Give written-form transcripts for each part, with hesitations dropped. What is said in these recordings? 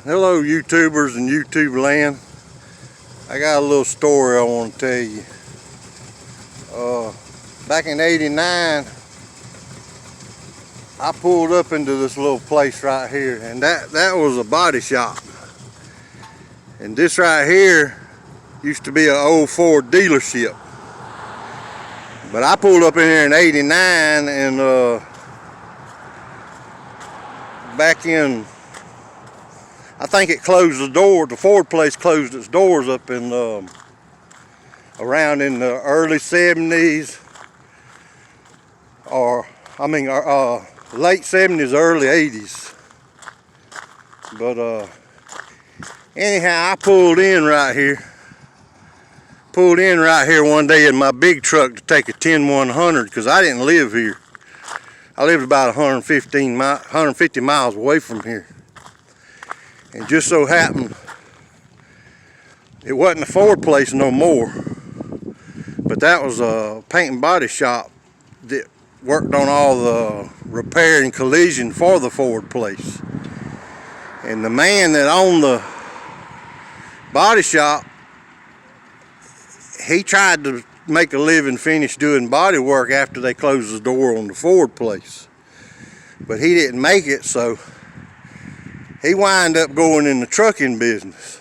Hello YouTubers and YouTube land. I got a little story I want to tell you. Back in '89, I pulled up into this little place right here, and that was a body shop. And this right here used to be an old Ford dealership. But I pulled up in here in '89, and back in, I think it closed the door. The Ford place closed its doors up in around in the early '70s, or late '70s, early '80s. But anyhow, I pulled in right here one day in my big truck to take a 10-100 because I didn't live here. I lived about 150 miles away from here. And just so happened, it wasn't a Ford place no more, but that was a paint and body shop that worked on all the repair and collision for the Ford place. And the man that owned the body shop, he tried to make a living finish doing body work after they closed the door on the Ford place. But he didn't make it, so he wound up going in the trucking business.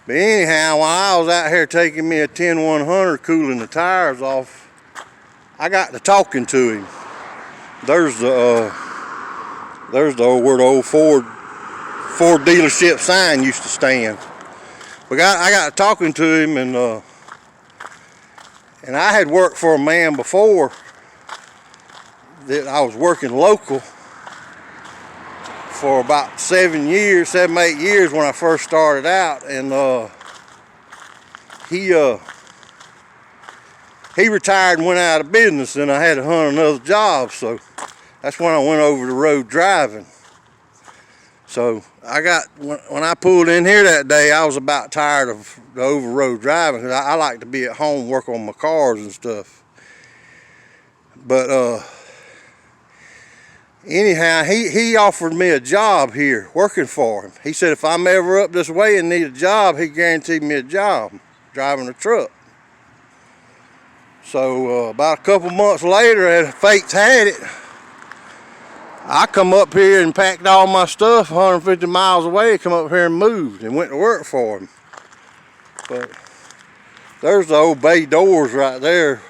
But anyhow, while I was out here taking me a 10-100 cooling the tires off, I got to talking to him. There's the where the old Ford dealership sign used to stand. I got talking to him, and I had worked for a man before that I was working local for about 7, 8 years when I first started out, and he retired and went out of business, and I had to hunt another job, so that's when I went over to road driving. So when I pulled in here that day, I was about tired of the over road driving, because I like to be at home, work on my cars and stuff. But anyhow, he offered me a job here working for him. He said if I'm ever up this way and need a job, he guaranteed me a job driving a truck. So about a couple months later, as fate's had it, I come up here and packed all my stuff 150 miles away, come up here and moved and went to work for him. But there's the old bay doors right there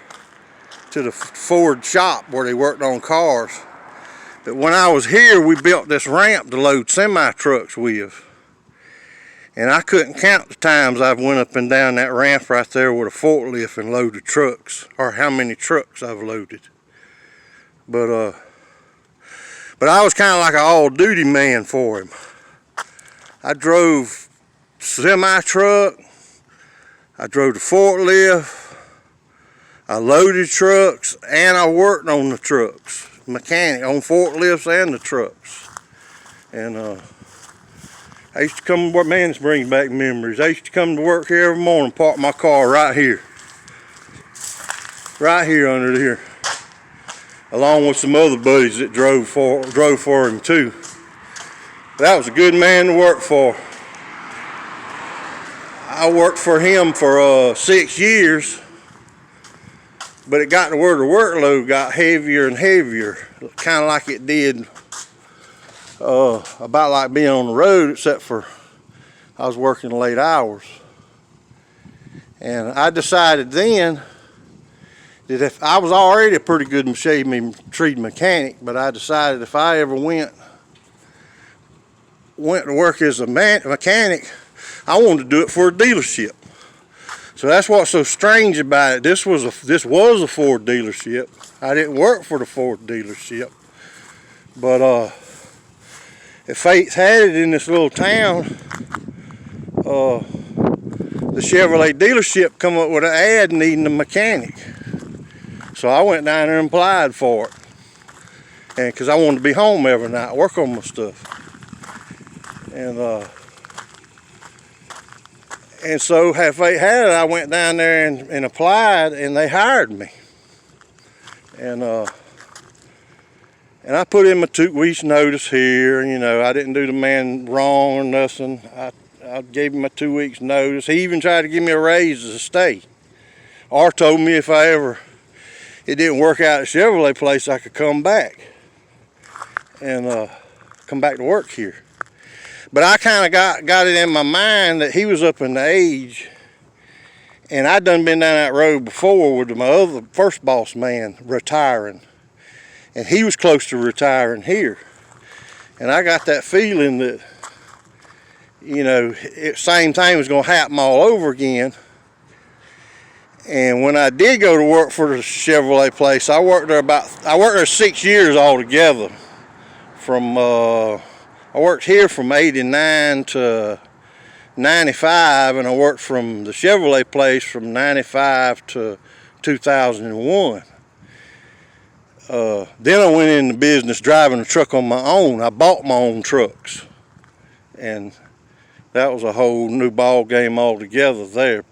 to the Ford shop where they worked on cars. But when I was here, we built this ramp to load semi-trucks with. And I couldn't count the times I've went up and down that ramp right there with a forklift and loaded trucks, or how many trucks I've loaded. But I was kind of like an all-duty man for him. I drove semi-truck, I drove the forklift, I loaded trucks, and I worked on the trucks. Mechanic on forklifts and the trucks. And I used to come to work, man, this brings back memories. I used to come to work here every morning, park my car right here under here, along with some other buddies that drove for him too. That was a good man to work for. I worked for him for 6 years, but it got to where the workload got heavier and heavier, kind of like it did about like being on the road, except for I was working late hours. And I decided then that if I was already a pretty good trade mechanic, but I decided if I ever went to work as a mechanic, I wanted to do it for a dealership. So that's what's so strange about it. This was a Ford dealership. I didn't work for the Ford dealership, but if fate's had it in this little town, the Chevrolet dealership come up with an ad needing a mechanic. So I went down there and applied for it, and because I wanted to be home every night, work on my stuff, and so had fate had it, I went down there and applied, and they hired me. And And I put in my 2 weeks notice here. You know, I didn't do the man wrong or nothing. I gave him my 2 weeks notice. He even tried to give me a raise to stay. Or told me if it didn't work out at Chevrolet place, I could come back and come back to work here. But I kind of got it in my mind that he was up in the age, and I'd done been down that road before with my other first boss man retiring, and he was close to retiring here. And I got that feeling that, you know, same thing was going to happen all over again. And when I did go to work for the Chevrolet place, I worked there 6 years altogether. I worked here from 89 to 95, and I worked from the Chevrolet place from 95 to 2001. Then I went into business driving a truck on my own. I bought my own trucks, and that was a whole new ball game altogether there.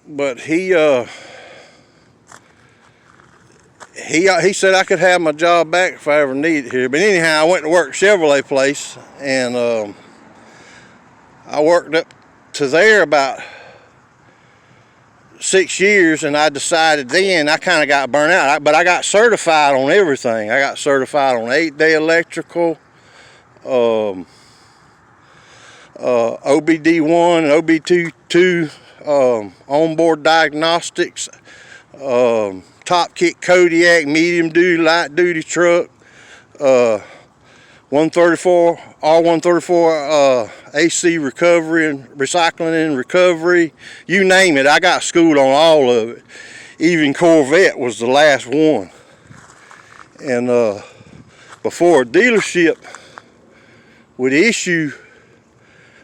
But he said I could have my job back if I ever needed it here. But anyhow, I went to work Chevrolet place, and I worked up to there about 6 years, and I decided then I kind of got burnt out. But I got certified on everything. I got certified on 8-day electrical, OBD1 and OBD2, onboard diagnostics, top kit Kodiak, medium duty, light duty truck, 134, R134 AC recovery and recycling and recovery, you name it. I got schooled on all of it. Even Corvette was the last one. And before a dealership would issue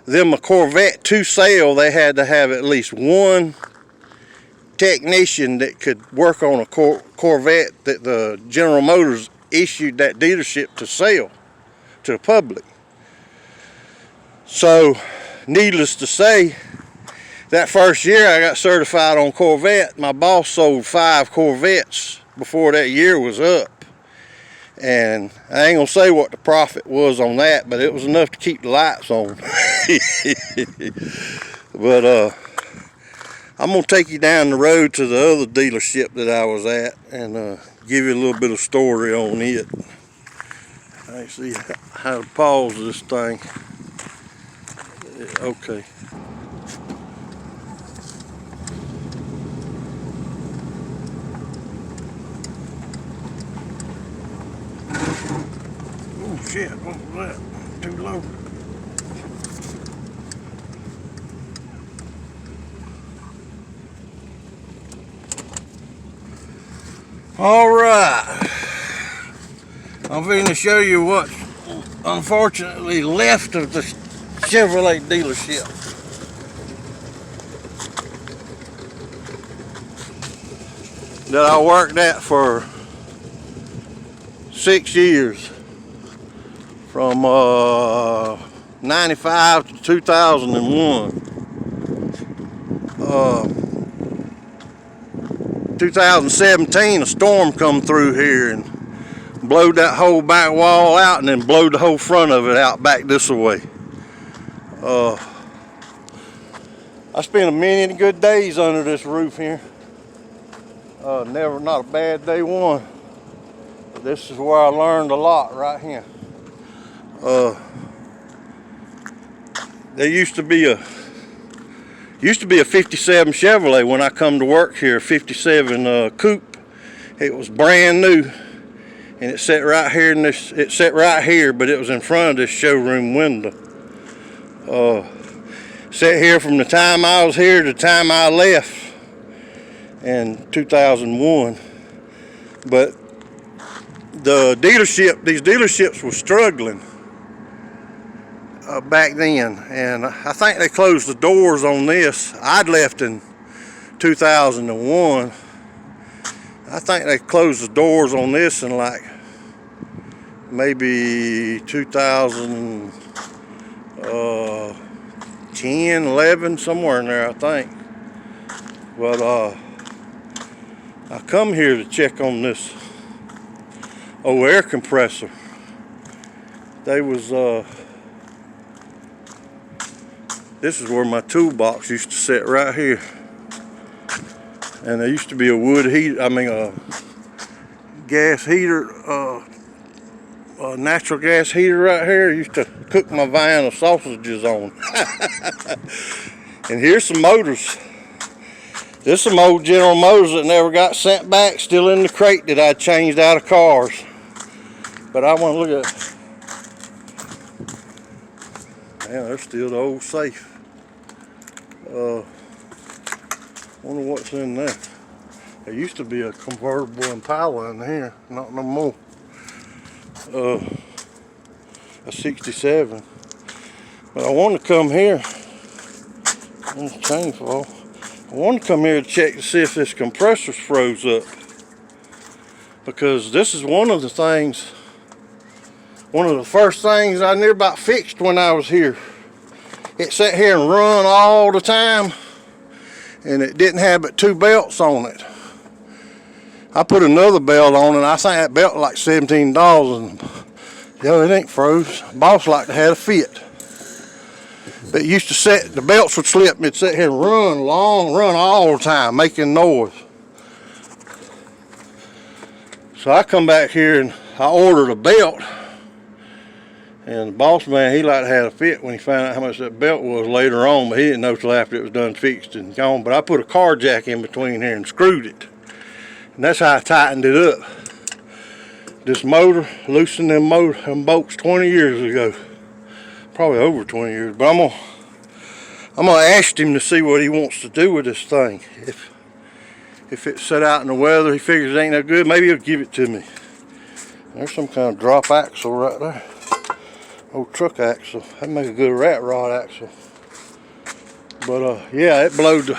them a Corvette to sale, they had to have at least one technician that could work on a Corvette that the General Motors issued that dealership to sell to the public. So, needless to say, that first year I got certified on Corvette. My boss sold 5 Corvettes before that year was up. And I ain't gonna say what the profit was on that, but it was enough to keep the lights on. But I'm gonna take you down the road to the other dealership that I was at and give you a little bit of story on it. I see how to pause this thing. Okay. Oh shit, what was that? Too low. Alright, I'm going to show you what unfortunately left of the Chevrolet dealership. That I worked at for 6 years, from 95 to 2001. 2017, a storm come through here and blowed that whole back wall out, and then blowed the whole front of it out back this way. I spent many good days under this roof here. Not a bad day one. This is where I learned a lot right here. There used to be a 57 Chevrolet when I come to work here, 57 coupe. It was brand new, and it sat right here in this. It sat right here, but it was in front of this showroom window. Sat here from the time I was here to the time I left in 2001. But these dealerships were struggling back then, and I think they closed the doors on this. I'd left in 2001. I think they closed the doors on this in like maybe 2010, 11, somewhere in there, I think. But I come here to check on this old air compressor. They was this is where my toolbox used to sit, right here. And there used to be a wood heater, a gas heater, a natural gas heater right here. I used to cook my Vienna sausages on. And here's some motors. There's some old General Motors that never got sent back, still in the crate that I changed out of cars. But I want to look at, man, there's still the old safe. Wonder what's in there. There used to be a convertible Impala in here, not no more. A 67. But I want to come here. There's a chain fall. I want to come here to check to see if this compressor's froze up. Because this is one of the first things I knew about fixed when I was here. It sat here and run all the time, and it didn't have but 2 belts on it. I put another belt on, and I think that belt was like $17, and it ain't froze. Boss liked to have a fit. But it used to set, the belts would slip, and it'd sit here and run all the time, making noise. So I come back here and I ordered a belt. And the boss man, he liked to have a fit when he found out how much that belt was later on, but he didn't know till after it was done fixed and gone. But I put a car jack in between here and screwed it. And that's how I tightened it up. This motor, loosened them bolts 20 years ago. Probably over 20 years. But I'm gonna ask him to see what he wants to do with this thing. If it's set out in the weather, he figures it ain't no good, maybe he'll give it to me. There's some kind of drop axle right there. Old truck axle. That'd make a good rat rod axle. But yeah, it blowed the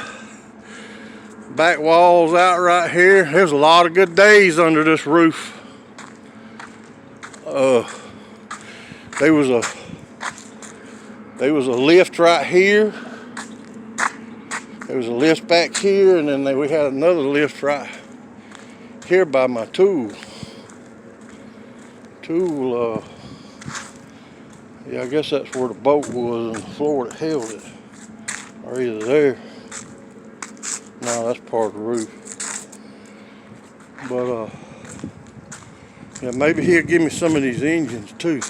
back walls out right here. There's a lot of good days under this roof. There was a lift right here. There was a lift back here, and then we had another lift right here by my tool. Yeah, I guess that's where the bolt was and the floor that held it. Or either there. No, that's part of the roof. But yeah, maybe he'll give me some of these engines too.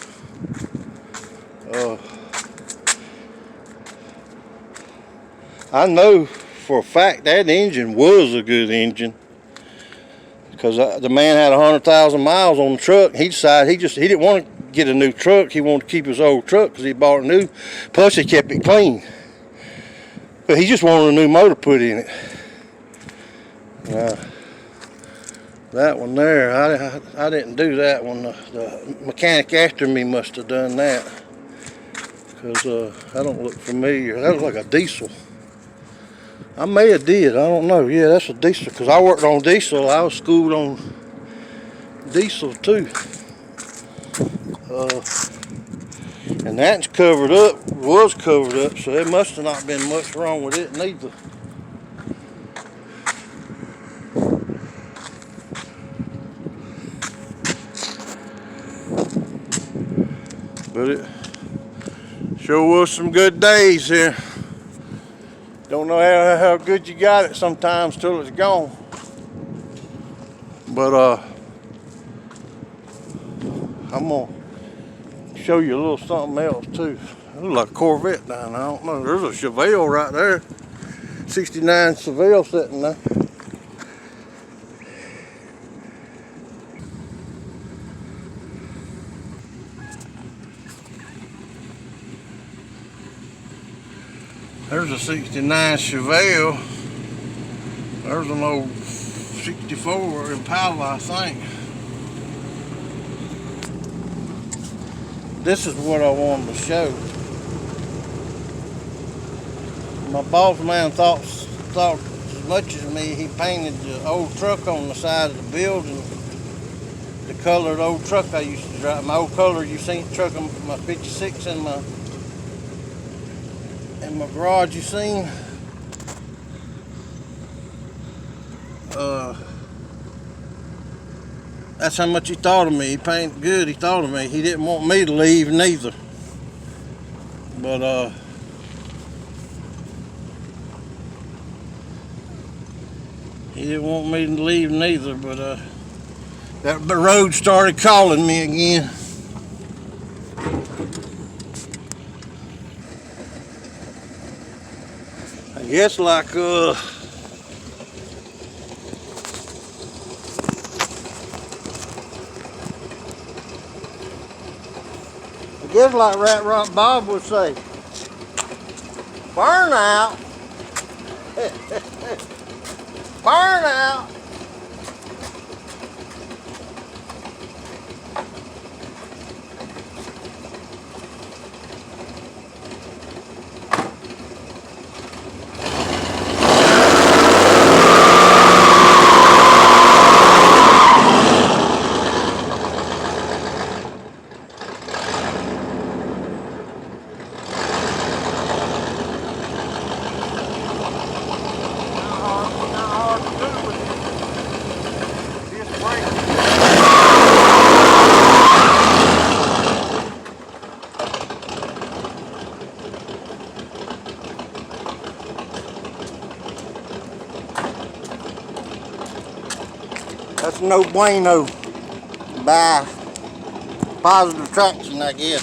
I know for a fact that engine was a good engine, because the man had 100,000 miles on the truck. He decided he didn't want to get a new truck. He wanted to keep his old truck because he bought a new. Plus he kept it clean. But he just wanted a new motor put in it. That one there, I didn't do that one. The mechanic after me must have done that, because that don't look familiar. That was like a diesel. I may have did, I don't know. Yeah, that's a diesel, because I worked on diesel. I was schooled on diesel too. And that's covered up, was covered up, so there must have not been much wrong with it neither. But it sure was some good days here. Don't know how good you got it sometimes till it's gone. But I'm gonna show you a little something else too. It looks like a Corvette down there. I don't know. There's a Chevelle right there. 69 Chevelle sitting there. There's a 69 Chevelle. There's an old 64 Impala, I think. This is what I wanted to show. My boss man thought as much as me. He painted the old truck on the side of the building. The colored old truck I used to drive. My old color, you seen the truck, my 56 in my garage, you seen. That's how much he thought of me. He painted good. He thought of me. He didn't want me to leave neither. But he didn't want me to leave neither. But that road started calling me again. I guess like Rat Rock Bob would say, burnout. Burnout. That's no bueno. By positive traction, I guess.